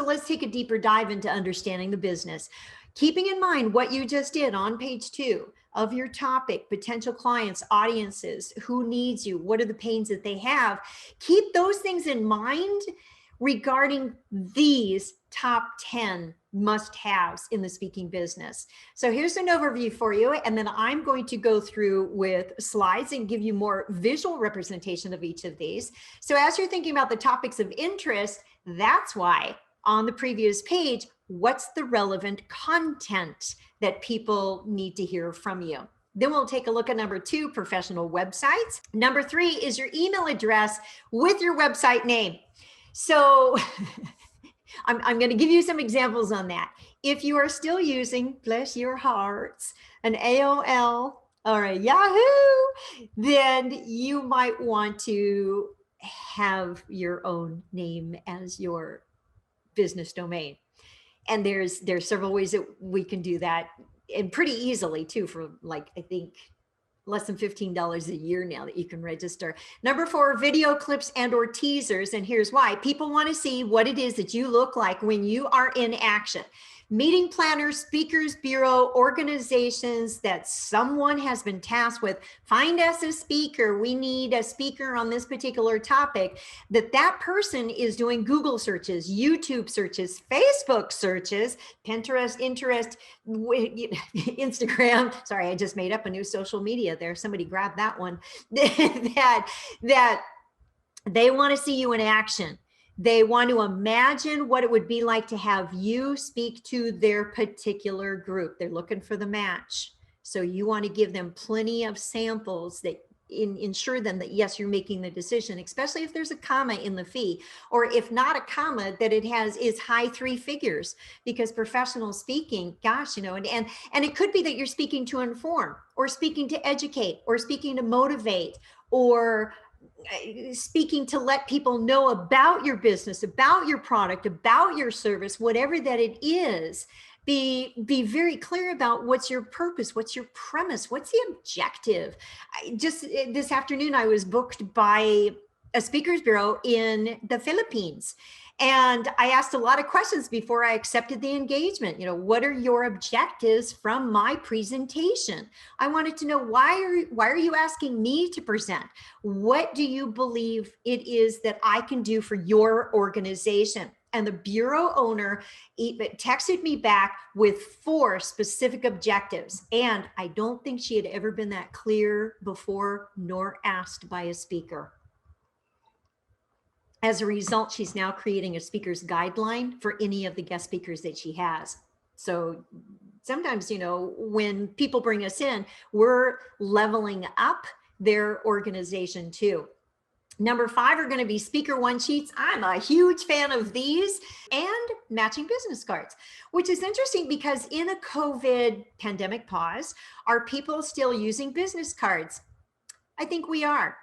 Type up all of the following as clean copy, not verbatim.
let's take a deeper dive into understanding the business. Keeping in mind what you just did on page 2 of your topic, potential clients, audiences, who needs you, what are the pains that they have, keep those things in mind regarding these top 10 must-haves in the speaking business. So here's an overview for you, and then I'm going to go through with slides and give you more visual representation of each of these. So as you're thinking about the topics of interest, that's why on the previous page, what's the relevant content that people need to hear from you? Then we'll take a look at number 2, professional websites. Number 3 is your email address with your website name. So I'm going to give you some examples on that. If you are still using, bless your hearts, an AOL or a Yahoo, then you might want to have your own name as your business domain. And there's several ways that we can do that, and pretty easily too, for like, I think less than $15 a year now that you can register. Number 4, video clips and or teasers. And here's why. People want to see what it is that you look like when you are in action. Meeting planners, speakers bureau, organizations that someone has been tasked with, find us a speaker. We need a speaker on this particular topic. That person is doing Google searches, YouTube searches, Facebook searches, Pinterest, Instagram. Sorry, I just made up a new social media there. Somebody grabbed that one. that they want to see you in action. They want to imagine what it would be like to have you speak to their particular group. They're looking for the match. So you want to give them plenty of samples that ensure them that, yes, you're making the decision, especially if there's a comma in the fee, or if not a comma, that it is high 3 figures, because professional speaking, gosh, and it could be that you're speaking to inform, or speaking to educate, or speaking to motivate, or speaking to let people know about your business, about your product, about your service, whatever that it is. Be very clear about what's your purpose, what's your premise, what's the objective. Just this afternoon, I was booked by a speakers bureau in the Philippines. And I asked a lot of questions before I accepted the engagement. What are your objectives from my presentation? I wanted to know, why are you asking me to present? What do you believe it is that I can do for your organization? And the bureau owner texted me back with 4 specific objectives. And I don't think she had ever been that clear before, nor asked by a speaker. As a result, she's now creating a speaker's guideline for any of the guest speakers that she has. So sometimes, when people bring us in, we're leveling up their organization too. Number 5 are going to be speaker one sheets. I'm a huge fan of these, and matching business cards, which is interesting because in a COVID pandemic pause, are people still using business cards? I think we are.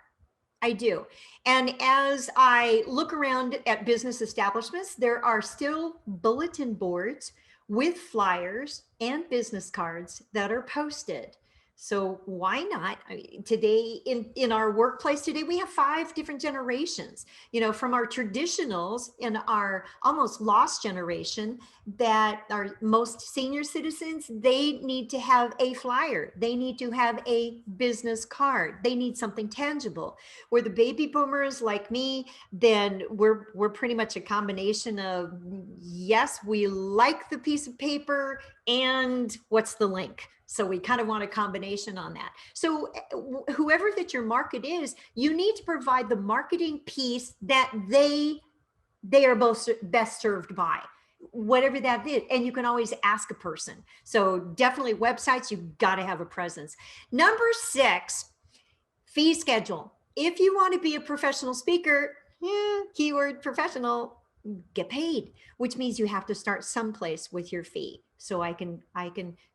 I do. And as I look around at business establishments, there are still bulletin boards with flyers and business cards that are posted. So why not? Today in our workplace today, we have 5 different generations, from our traditionals in our almost lost generation, that are most senior citizens, they need to have a flyer. They need to have a business card. They need something tangible. Where the baby boomers like me, then we're pretty much a combination of, yes, we like the piece of paper, and what's the link? So we kind of want a combination on that. So whoever that your market is, you need to provide the marketing piece that they are both best served by, whatever that is. And you can always ask a person. So definitely websites, you've got to have a presence. Number 6, fee schedule. If you want to be a professional speaker, keyword professional, get paid, which means you have to start someplace with your fee. So I can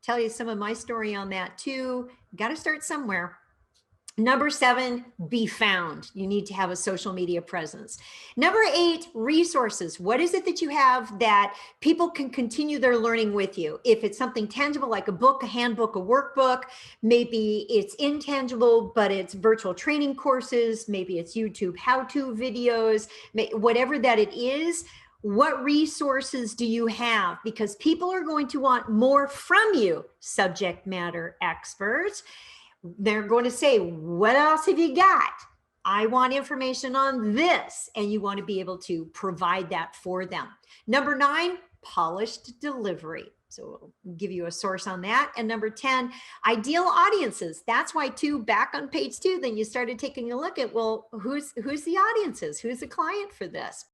tell you some of my story on that too. Got to start somewhere. Number 7, be found. You need to have a social media presence. Number 8, resources. What is it that you have that people can continue their learning with you? If it's something tangible like a book, a handbook, a workbook, maybe it's intangible, but it's virtual training courses, maybe it's YouTube how-to videos, whatever that it is. What resources do you have? Because people are going to want more from you, subject matter experts. They're going to say, what else have you got? I want information on this. And you want to be able to provide that for them. Number 9, polished delivery. So we'll give you a source on that. And number 10, ideal audiences. That's why too, back on page 2, then you started taking a look at, well, who's the audiences? Who's the client for this?